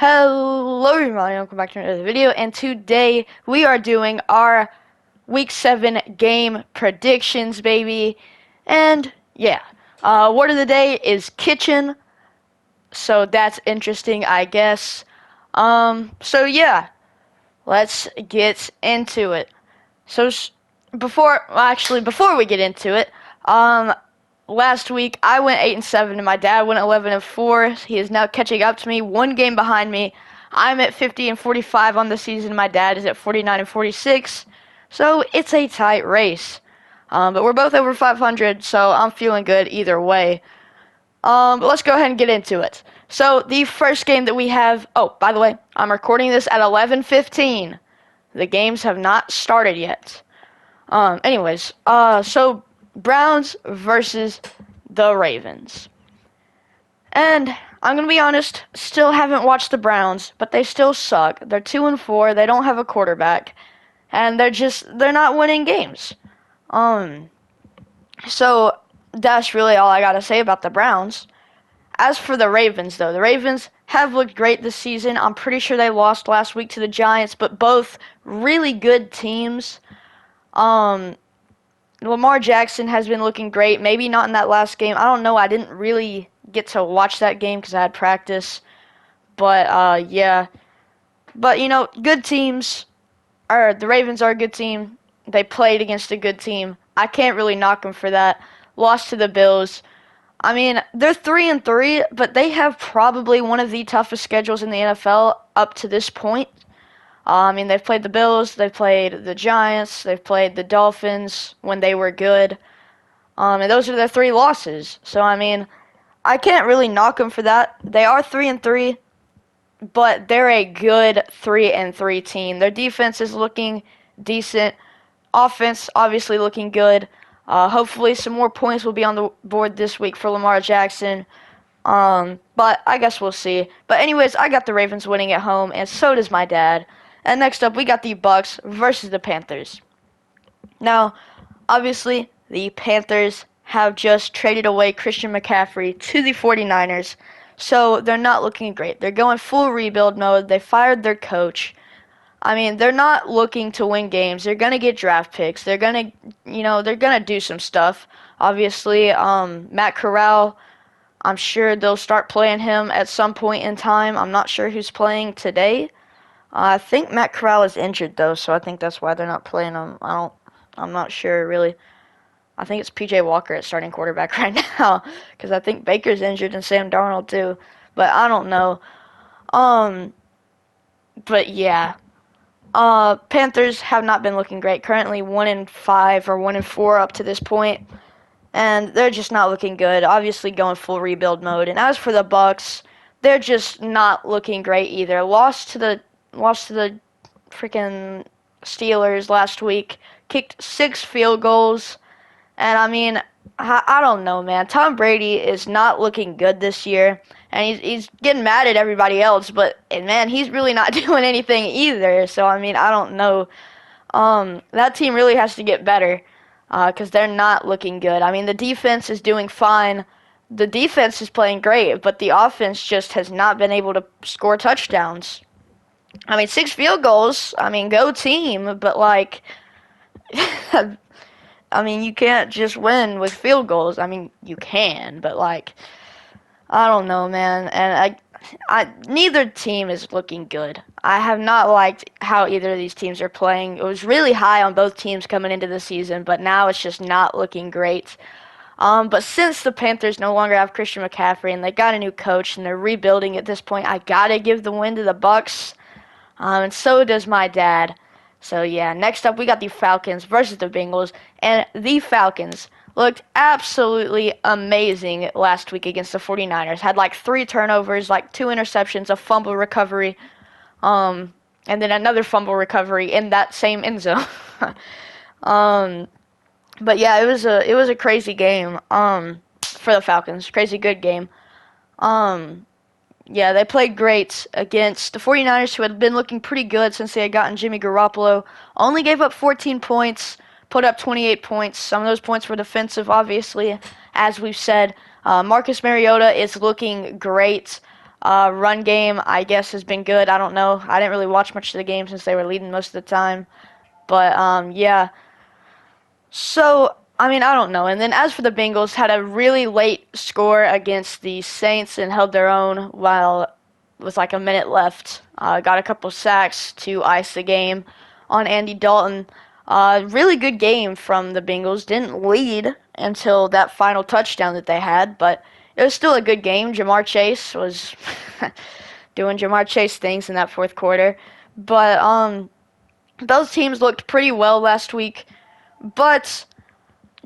Hello everybody, welcome back to another video, and today we are doing our Week 7 game predictions, baby. And yeah, word of the day is kitchen, so that's interesting, I guess. So yeah, let's get into it. So before we get into it, um, last week I went 8-7 and my dad went 11-4. He is now catching up to me, one game behind me. I'm at 50-45 on the season. My dad is at 49-46. So it's a tight race. But we're both over 500, so I'm feeling good either way. But let's go ahead and get into it. So the first game that we have. Oh, by the way, I'm recording this at 11:15. The games have not started yet. So Browns versus the Ravens. And I'm going to be honest, still haven't watched the Browns, but they still suck. They're 2-4, they don't have a quarterback, and they're not winning games. So that's really all I got to say about the Browns. As for the Ravens, though, the Ravens have looked great this season. I'm pretty sure they lost last week to the Giants, but both really good teams. Lamar Jackson has been looking great. Maybe not in that last game. I don't know. I didn't really get to watch that game because I had practice. But, yeah. But, good teams. The Ravens are a good team. They played against a good team. I can't really knock them for that. Lost to the Bills. I mean, they're 3-3, but they have probably one of the toughest schedules in the NFL up to this point. They've played the Bills, they've played the Giants, they've played the Dolphins when they were good. And those are their 3 losses. So, I can't really knock them for that. They are 3-3, but they're a good 3-3 team. Their defense is looking decent. Offense, obviously, looking good. Hopefully, some more points will be on the board this week for Lamar Jackson. But I guess we'll see. But anyways, I got the Ravens winning at home, and so does my dad. And next up, we got the Bucks versus the Panthers. Now, obviously, the Panthers have just traded away Christian McCaffrey to the 49ers, so they're not looking great. They're going full rebuild mode. They fired their coach. They're not looking to win games. They're going to get draft picks. They're going to do some stuff. Obviously, Matt Corral, I'm sure they'll start playing him at some point in time. I'm not sure who's playing today. I think Matt Corral is injured though, so I think that's why they're not playing him. I'm not sure really. I think it's PJ Walker at starting quarterback right now, because I think Baker's injured and Sam Darnold too. But I don't know. But yeah. Panthers have not been looking great. Currently 1-5 or 1-4 up to this point, and they're just not looking good. Obviously going full rebuild mode. And as for the Bucks, they're just not looking great either. Lost to the freaking Steelers last week. Kicked 6 field goals. And I don't know, man. Tom Brady is not looking good this year. And he's getting mad at everybody else. But, man, he's really not doing anything either. So, I don't know. That team really has to get better. Because they're not looking good. The defense is doing fine. The defense is playing great. But the offense just has not been able to score touchdowns. 6 field goals, go team, but, you can't just win with field goals. You can, but, I don't know, man, and neither team is looking good. I have not liked how either of these teams are playing. It was really high on both teams coming into the season, but now it's just not looking great. But since the Panthers no longer have Christian McCaffrey, and they got a new coach, and they're rebuilding at this point, I gotta give the win to the Bucks. And so does my dad. So, yeah, next up we got the Falcons versus the Bengals. And the Falcons looked absolutely amazing last week against the 49ers. Had 3 turnovers, 2 interceptions, a fumble recovery, and then another fumble recovery in that same end zone. But, yeah, it was a crazy game for the Falcons. Crazy good game. Yeah, they played great against the 49ers, who had been looking pretty good since they had gotten Jimmy Garoppolo. Only gave up 14 points, put up 28 points. Some of those points were defensive, obviously, as we've said. Marcus Mariota is looking great. Run game, I guess, has been good. I don't know. I didn't really watch much of the game since they were leading most of the time. But yeah. So I mean, I don't know. And then as for the Bengals, had a really late score against the Saints and held their own while with like a minute left. Got a couple sacks to ice the game on Andy Dalton. Really good game from the Bengals. Didn't lead until that final touchdown that they had, but it was still a good game. Jamar Chase was doing Jamar Chase things in that fourth quarter. But those teams looked pretty well last week. But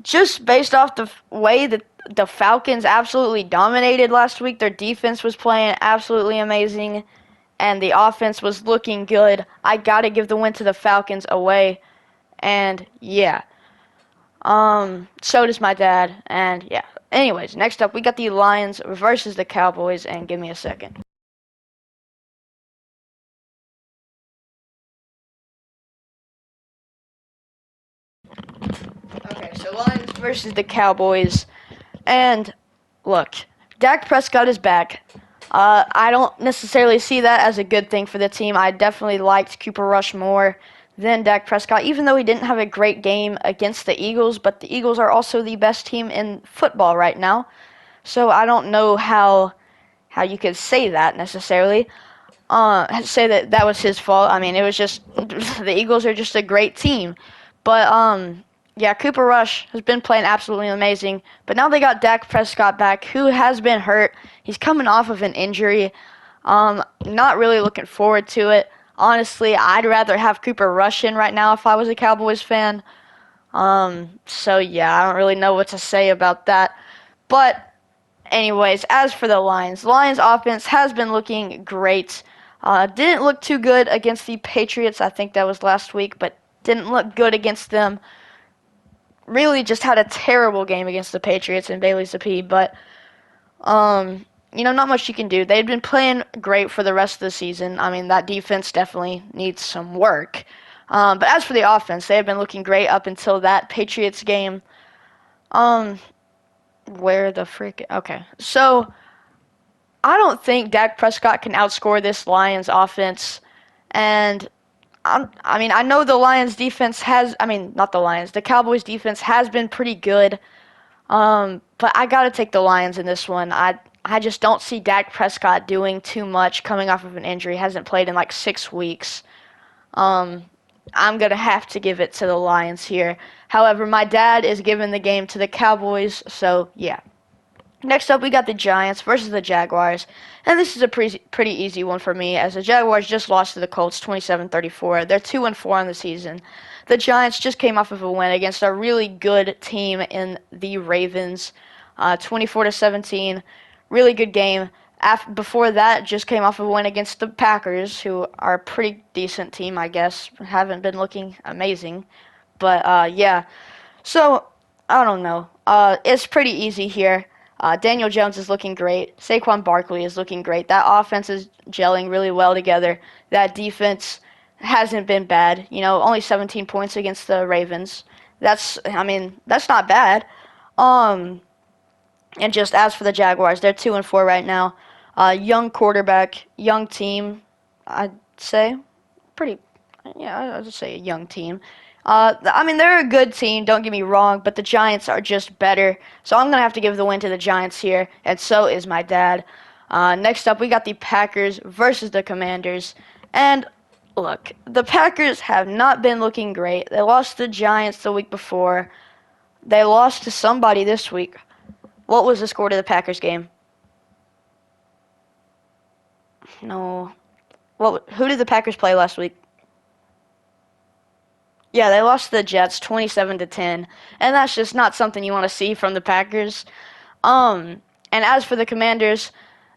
just based off the way that the Falcons absolutely dominated last week, their defense was playing absolutely amazing, and the offense was looking good. I gotta give the win to the Falcons away, and yeah. So does my dad, and yeah. Anyways, next up we got the Lions versus the Cowboys, and give me a second. Okay, so Lions versus the Cowboys. And look, Dak Prescott is back. I don't necessarily see that as a good thing for the team. I definitely liked Cooper Rush more than Dak Prescott, even though he didn't have a great game against the Eagles. But the Eagles are also the best team in football right now. So I don't know how you could say that necessarily. Say that that was his fault. I mean, it was just the Eagles are just a great team. But yeah, Cooper Rush has been playing absolutely amazing, but now they got Dak Prescott back, who has been hurt. He's coming off of an injury. Not really looking forward to it. Honestly, I'd rather have Cooper Rush in right now if I was a Cowboys fan. So yeah, I don't really know what to say about that. But anyways, as for the Lions offense has been looking great. Didn't look too good against the Patriots. I think that was last week, but didn't look good against them. Really just had a terrible game against the Patriots and Bailey Zappi, but not much you can do. They've been playing great for the rest of the season. I mean, that defense definitely needs some work. But as for the offense, they have been looking great up until that Patriots game. Where the frick? Okay, so I don't think Dak Prescott can outscore this Lions offense, and I mean, I know the Lions defense has, I mean, not the Lions, the Cowboys defense has been pretty good. But I gotta take the Lions in this one. I just don't see Dak Prescott doing too much coming off of an injury. Hasn't played in like 6 weeks. I'm gonna have to give it to the Lions here. However, my dad is giving the game to the Cowboys, so yeah. Next up, we got the Giants versus the Jaguars, and this is a pretty easy one for me, as the Jaguars just lost to the Colts 27-34. They're 2-4 on the season. The Giants just came off of a win against a really good team in the Ravens, 24-17. Really good game. Before that, just came off of a win against the Packers, who are a pretty decent team, I guess. Haven't been looking amazing, but yeah. So I don't know. It's pretty easy here. Daniel Jones is looking great. Saquon Barkley is looking great. That offense is gelling really well together. That defense hasn't been bad. Only 17 points against the Ravens. I mean, that's not bad. And just as for the Jaguars, they're 2-4 right now. Young quarterback, young team, I'd say. I'd just say a young team. I mean, they're a good team, don't get me wrong, but the Giants are just better. So I'm going to have to give the win to the Giants here, and so is my dad. Next up, we got the Packers versus the Commanders. And look, the Packers have not been looking great. They lost to the Giants the week before. They lost to somebody this week. What was the score to the Packers game? No. Who did the Packers play last week? Yeah, they lost to the Jets 27-10, and that's just not something you want to see from the Packers. And as for the Commanders,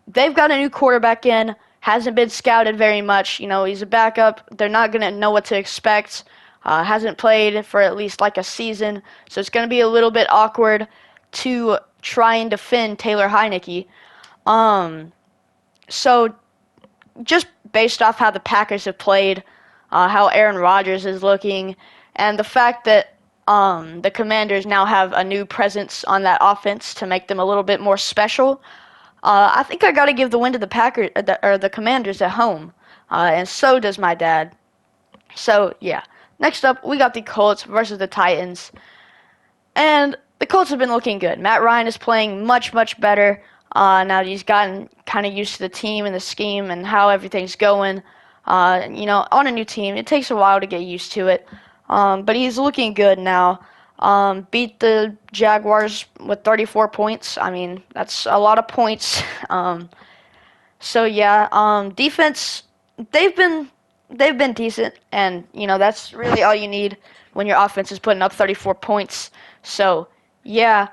they've got a new quarterback in, hasn't been scouted very much. He's a backup. They're not going to know what to expect. Hasn't played for at least like a season, so it's going to be a little bit awkward to try and defend Taylor Heinicke. So just based off how the Packers have played, how Aaron Rodgers is looking, and the fact that the Commanders now have a new presence on that offense to make them a little bit more special, I think I got to give the win to the Packers or the Commanders at home, and so does my dad. So yeah. Next up, we got the Colts versus the Titans, and the Colts have been looking good. Matt Ryan is playing much better. Now that he's gotten kind of used to the team and the scheme and how everything's going. On a new team, it takes a while to get used to it. But he's looking good now. Beat the Jaguars with 34 points. I mean, that's a lot of points. So yeah, defense, they've been decent, and that's really all you need when your offense is putting up 34 points. So yeah,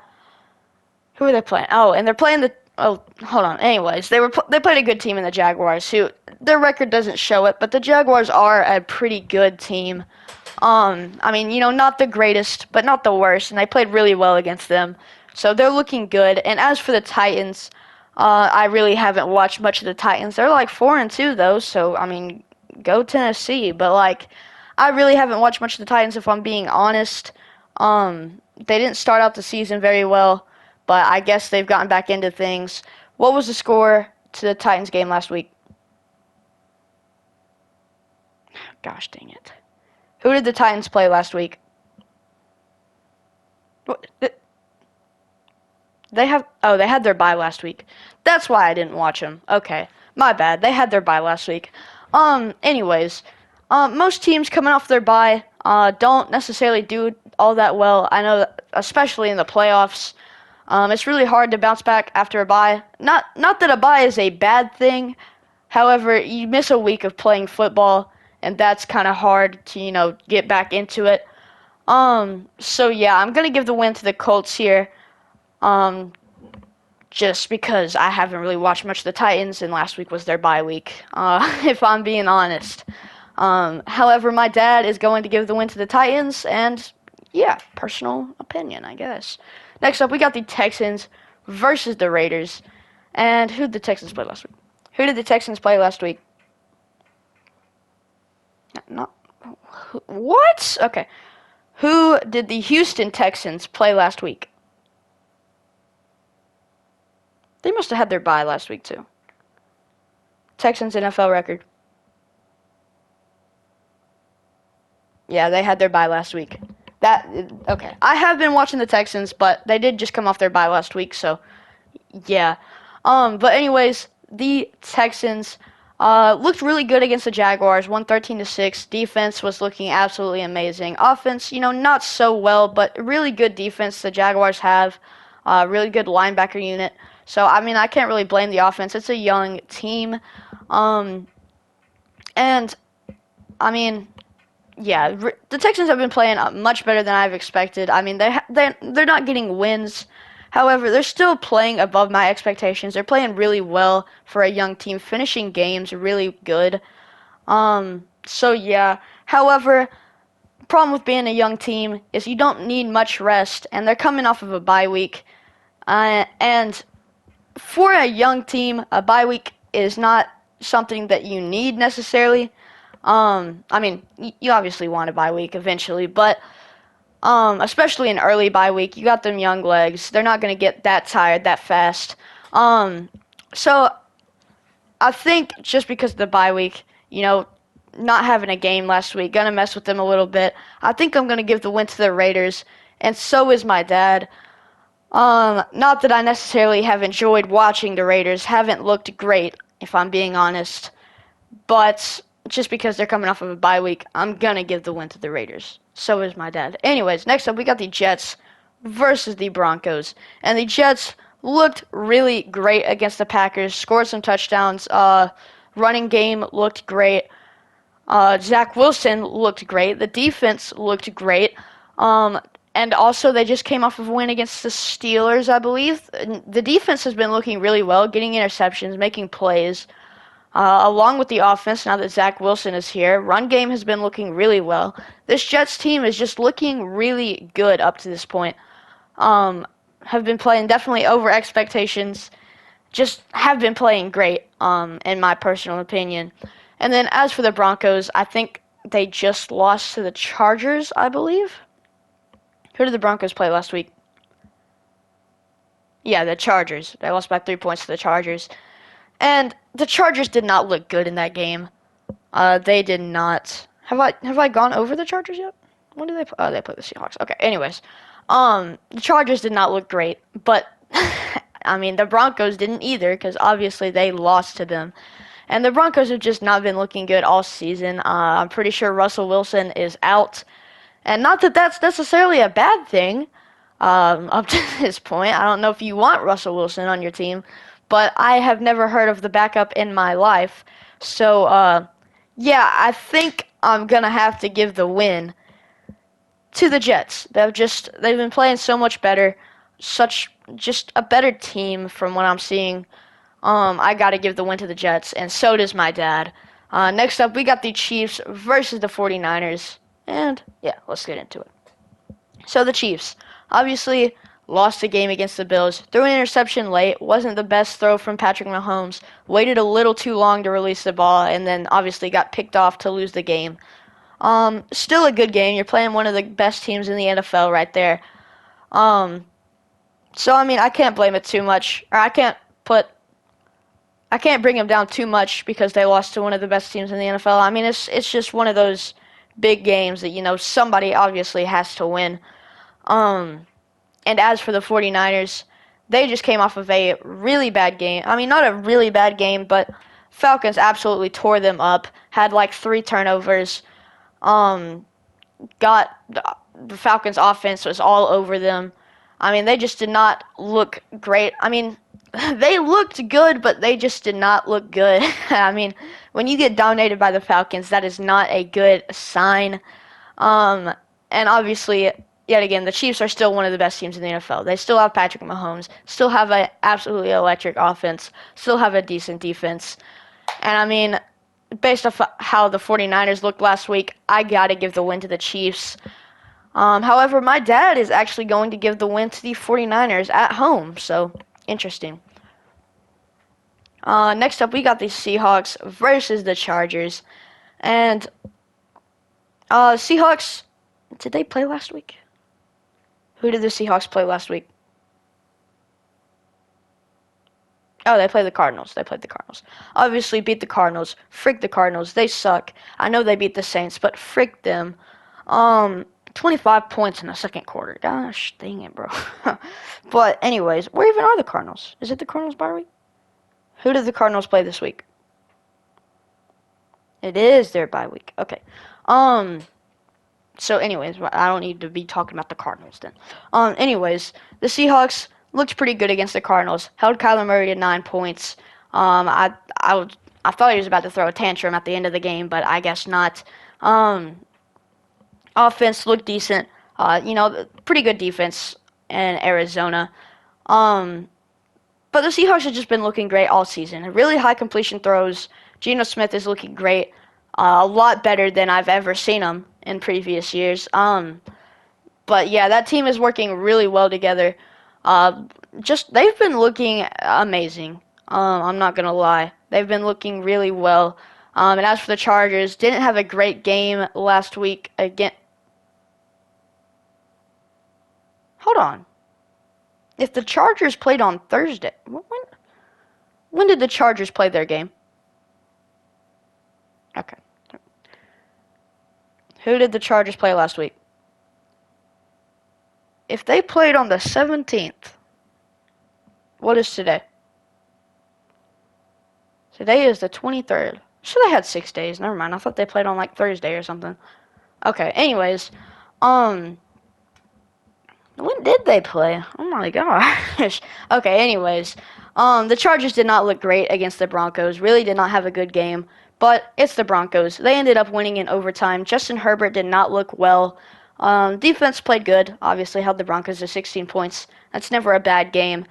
who are they playing? Oh, and they're playing the. Oh, hold on. Anyways, they played a good team in the Jaguars. Who their record doesn't show it, but the Jaguars are a pretty good team. I mean, not the greatest, but not the worst, and they played really well against them. So they're looking good. And as for the Titans, I really haven't watched much of the Titans. They're like 4-2 though, so I mean, go Tennessee. But like, I really haven't watched much of the Titans if I'm being honest. They didn't start out the season very well, but I guess they've gotten back into things. What was the score to the Titans game last week? Gosh dang it. Who did the Titans play last week? They had their bye last week. That's why I didn't watch them. Okay, my bad. They had their bye last week. Anyways, most teams coming off their bye don't necessarily do all that well. I know that, especially in the playoffs. It's really hard to bounce back after a bye. Not that a bye is a bad thing. However, you miss a week of playing football, and that's kind of hard to get back into it. So yeah, I'm gonna give the win to the Colts here. Just because I haven't really watched much of the Titans, and last week was their bye week, if I'm being honest. However, my dad is going to give the win to the Titans, and yeah, personal opinion, I guess. Next up, we got the Texans versus the Raiders. And who did the Texans play last week? Who did the Texans play last week? Not what? Okay. Who did the Houston Texans play last week? They must have had their bye last week too. Texans NFL record. Yeah, they had their bye last week. Okay. I have been watching the Texans, but they did just come off their bye last week, so yeah. But anyways, the Texans looked really good against the Jaguars, won 13-6. Defense was looking absolutely amazing. Offense, not so well, but really good defense the Jaguars have. Really good linebacker unit. So, I mean, I can't really blame the offense. It's a young team. And, I mean, yeah, the Texans have been playing much better than I've expected. I mean, they're not getting wins. However, they're still playing above my expectations. They're playing really well for a young team, finishing games really good. So, yeah. However, problem with being a young team is you don't need much rest, and they're coming off of a bye week. And for a young team, a bye week is not something that you need necessarily. I mean, you obviously want a bye week eventually, but especially an early bye week, you got them young legs. They're not going to get that tired that fast. So I think just because of the bye week, not having a game last week, going to mess with them a little bit. I think I'm going to give the win to the Raiders, and so is my dad. Not that I necessarily have enjoyed watching the Raiders, haven't looked great, if I'm being honest, but just because they're coming off of a bye week, I'm gonna give the win to the Raiders. So is my dad. Anyways, next up we got the Jets versus the Broncos, and the Jets looked really great against the Packers, scored some touchdowns, running game looked great, Zach Wilson looked great, the defense looked great, and also, they just came off of a win against the Steelers, I believe. The defense has been looking really well, getting interceptions, making plays, along with the offense now that Zach Wilson is here. Run game has been looking really well. This Jets team is just looking really good up to this point. Have been playing definitely over expectations. Just have been playing great, in my personal opinion. And then as for the Broncos, I think they just lost to the Chargers, I believe. Who did the Broncos play last week? Yeah, the Chargers. They lost by 3 points to the Chargers. And the Chargers did not look good in that game. They did not. Have I gone over the Chargers yet? When did they play? Oh, they played the Seahawks. Okay. Anyways, the Chargers did not look great, but I mean the Broncos didn't either because obviously they lost to them. And the Broncos have just not been looking good all season. I'm pretty sure Russell Wilson is out, and not that that's necessarily a bad thing. Up to this point, I don't know if you want Russell Wilson on your team, but I have never heard of the backup in my life. So, yeah, I think I'm gonna have to give the win to the Jets. They've been playing so much better, such just a better team from what I'm seeing. I gotta give the win to the Jets, and so does my dad. Next up, we got the Chiefs versus the 49ers, and yeah, let's get into it. So the Chiefs, obviously, lost the game against the Bills. Threw an interception late. Wasn't the best throw from Patrick Mahomes. Waited a little too long to release the ball, and then obviously got picked off to lose the game. Still a good game. You're playing one of the best teams in the NFL right there. So I mean, I can't blame it too much, or I can't bring them down too much because they lost to one of the best teams in the NFL. I mean, it's just one of those big games that somebody obviously has to win. And as for the 49ers, they just came off of a really bad game. I mean, not a really bad game, but Falcons absolutely tore them up. Had like 3 turnovers. Got the Falcons' offense was all over them. I mean, they just did not look great. I mean, they looked good, but they just did not look good. I mean, when you get dominated by the Falcons, that is not a good sign. And obviously, yet again, the Chiefs are still one of the best teams in the NFL. They still have Patrick Mahomes, still have an absolutely electric offense, still have a decent defense. And I mean, based off how the 49ers looked last week, I got to give the win to the Chiefs. However, my dad is actually going to give the win to the 49ers at home, so interesting. Next up, we got the Seahawks versus the Chargers. And Seahawks, did they play last week? Who did the Seahawks play last week? Oh, they played the Cardinals. Obviously beat the Cardinals. Frick the Cardinals. They suck. I know they beat the Saints, but frick them. 25 points in the second quarter. Gosh dang it, bro. But anyways, where even are the Cardinals? Is it the Cardinals bye week? Who did the Cardinals play this week? It is their bye week. Okay. So anyways, I don't need to be talking about the Cardinals then. Anyways, the Seahawks looked pretty good against the Cardinals. Held Kyler Murray to 9 points. I thought he was about to throw a tantrum at the end of the game, but I guess not. Offense looked decent. Pretty good defense in Arizona. But the Seahawks have just been looking great all season. Really high completion throws. Geno Smith is looking great. A lot better than I've ever seen him in previous years. But yeah, that team is working really well together. They've been looking amazing. I'm not gonna lie. They've been looking really well. And as for the Chargers, didn't have a great game last week again. Hold on. If the Chargers played on Thursday, when did the Chargers play their game? Okay. Who did the Chargers play last week? If they played on the 17th, what is today? Today is the 23rd. So they had 6 days. Never mind. I thought they played on like Thursday or something. Okay. Anyways, when did they play? Oh my gosh. Okay. Anyways, the Chargers did not look great against the Broncos. Really did not have a good game. But it's the Broncos. They ended up winning in overtime. Justin Herbert did not look well. Defense played good. Obviously held the Broncos to 16 points. That's never a bad game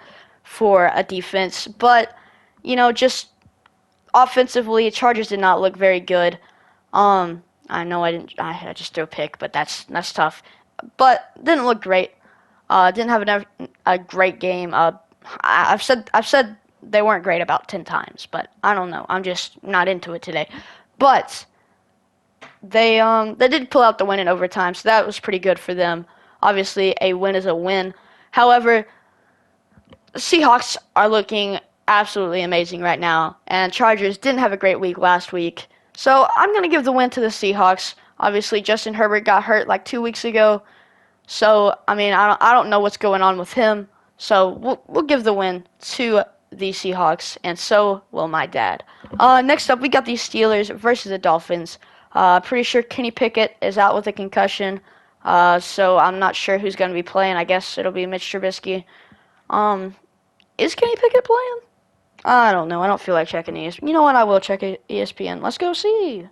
for a defense. But, just offensively, Chargers did not look very good. I know I just threw a pick, but that's tough. But didn't look great. Didn't have a great game. I've said they weren't great about 10 times, but I don't know. I'm just not into it today. But they did pull out the win in overtime, so that was pretty good for them. Obviously, a win is a win. However, Seahawks are looking absolutely amazing right now, and Chargers didn't have a great week last week. So I'm going to give the win to the Seahawks. Obviously, Justin Herbert got hurt like 2 weeks ago. So, I mean, I don't know what's going on with him. So, we'll give the win to the Seahawks, and so will my dad. Next up, we got the Steelers versus the Dolphins. Pretty sure Kenny Pickett is out with a concussion. So I'm not sure who's going to be playing. I guess it'll be Mitch Trubisky. Is Kenny Pickett playing? I don't know. I don't feel like checking ESPN. You know what? I will check ESPN. Let's go see.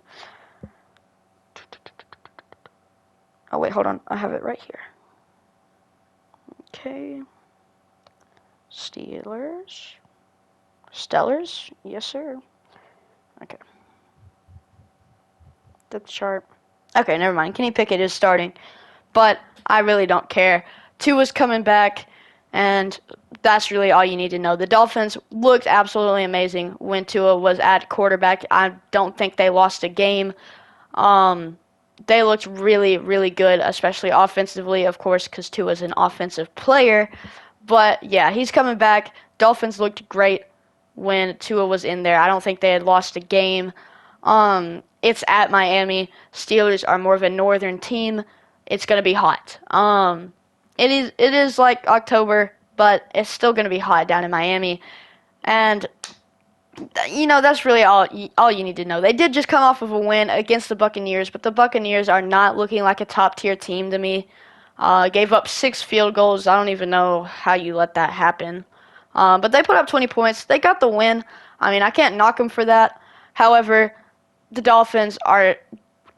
Oh, wait, hold on. I have it right here. Okay. Steelers. Stellars? Yes, sir. Okay. Depth chart. Okay, never mind. Kenny Pickett is starting. But I really don't care. Tua's coming back, and that's really all you need to know. The Dolphins looked absolutely amazing when Tua was at quarterback. I don't think they lost a game. They looked really, really good, especially offensively, of course, because Tua's an offensive player. But, yeah, he's coming back. Dolphins looked great when Tua was in there. I don't think they had lost a game. It's at Miami. Steelers are more of a northern team. It's going to be hot. It is like October, but it's still going to be hot down in Miami. And that's really all you need to know. They did just come off of a win against the Buccaneers, but the Buccaneers are not looking like a top-tier team to me. Gave up 6 field goals. I don't even know how you let that happen. But they put up 20 points. They got the win. I mean, I can't knock them for that. However, the Dolphins are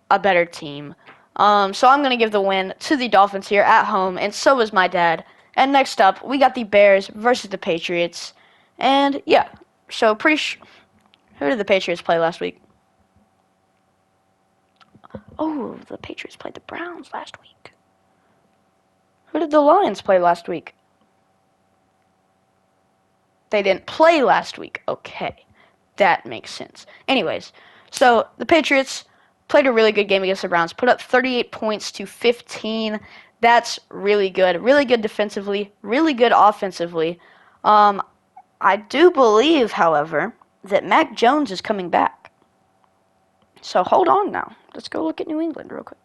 a better team. So I'm going to give the win to the Dolphins here at home, and so is my dad. And next up, we got the Bears versus the Patriots. And, yeah, so who did the Patriots play last week? Oh, the Patriots played the Browns last week. Who did the Lions play last week? They didn't play last week. Okay, that makes sense. Anyways, so the Patriots played a really good game against the Browns, put up 38 points to 15. That's really good. Really good defensively, really good offensively. I do believe, however, that Mac Jones is coming back. So hold on now. Let's go look at New England real quick.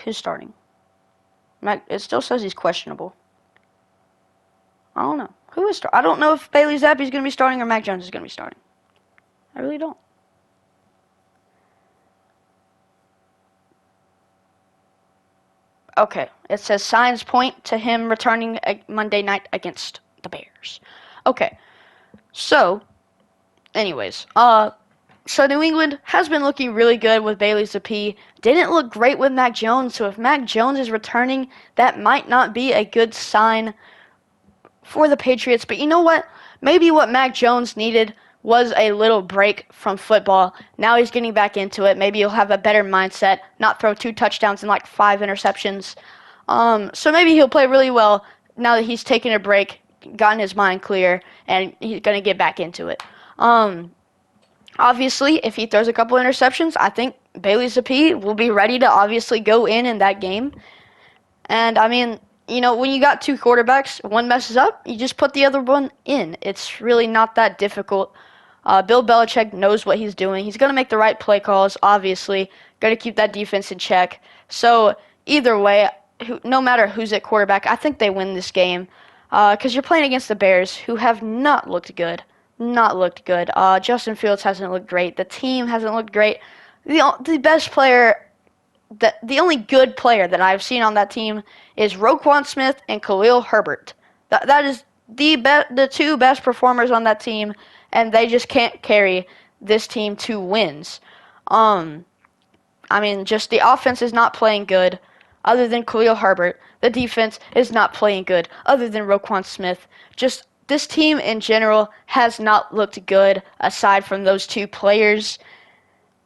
Who's starting? It still says he's questionable. I don't know. Who is starting? I don't know if Bailey Zappi is going to be starting or Mac Jones is going to be starting. I really don't. Okay. It says signs point to him returning Monday night against the Bears. Okay. So, anyways, so New England has been looking really good with Bailey Zappi. Didn't look great with Mac Jones, so if Mac Jones is returning, that might not be a good sign for the Patriots. But you know what? Maybe what Mac Jones needed was a little break from football. Now he's getting back into it. Maybe he'll have a better mindset, not throw 2 touchdowns and like 5 interceptions. So maybe he'll play really well now that he's taken a break, gotten his mind clear, and he's going to get back into it. Obviously, if he throws a couple interceptions, I think Bailey Zappi will be ready to obviously go in that game. And, I mean, when you got 2 quarterbacks, one messes up, you just put the other one in. It's really not that difficult. Bill Belichick knows what he's doing. He's going to make the right play calls, obviously. Going to keep that defense in check. So, either way, no matter who's at quarterback, I think they win this game. Because you're playing against the Bears, who have not looked good. Justin Fields hasn't looked great. The team hasn't looked great. The best player, the only good player that I've seen on that team is Roquan Smith and Khalil Herbert. That is the 2 best performers on that team, and they just can't carry this team to wins. Just the offense is not playing good, other than Khalil Herbert. The defense is not playing good, other than Roquan Smith. Just this team in general has not looked good aside from those 2 players.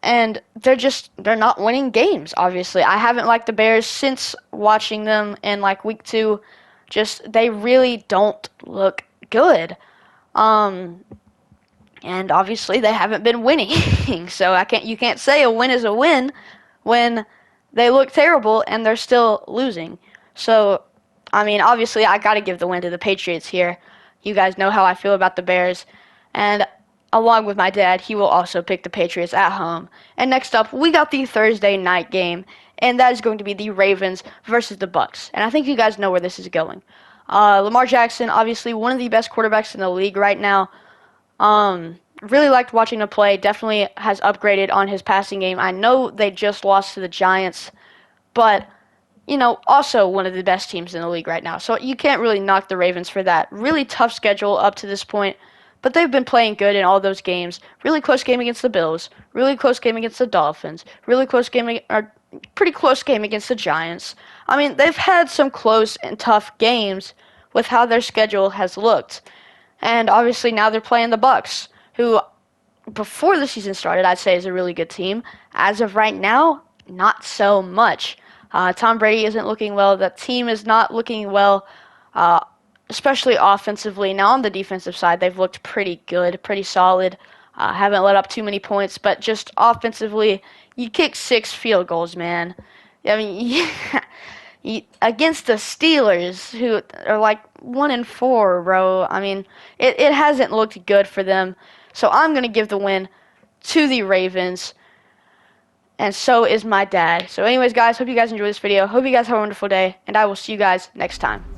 And they're not winning games, obviously. I haven't liked the Bears since watching them in like week 2. They really don't look good. And obviously they haven't been winning. So you can't say a win is a win when they look terrible and they're still losing. So, I mean, obviously, I got to give the win to the Patriots here. You guys know how I feel about the Bears. And along with my dad, he will also pick the Patriots at home. And next up, we got the Thursday night game, and that is going to be the Ravens versus the Bucks. And I think you guys know where this is going. Lamar Jackson, obviously one of the best quarterbacks in the league right now. Really liked watching him play. Definitely has upgraded on his passing game. I know they just lost to the Giants, but also one of the best teams in the league right now. So you can't really knock the Ravens for that. Really tough schedule up to this point, but they've been playing good in all those games. Really close game against the Bills. Really close game against the Dolphins. Really close game, or pretty close game against the Giants. I mean, they've had some close and tough games with how their schedule has looked. And obviously now they're playing the Bucks, who before the season started, I'd say is a really good team. As of right now, not so much. Tom Brady isn't looking well. The team is not looking well, especially offensively. Now on the defensive side, they've looked pretty good, pretty solid. Haven't let up too many points, but just offensively, you kick 6 field goals, man. I mean, against the Steelers, who are like 1-4, bro. I mean, it hasn't looked good for them. So I'm gonna give the win to the Ravens. And so is my dad. So anyways, guys, hope you guys enjoyed this video. Hope you guys have a wonderful day, and I will see you guys next time.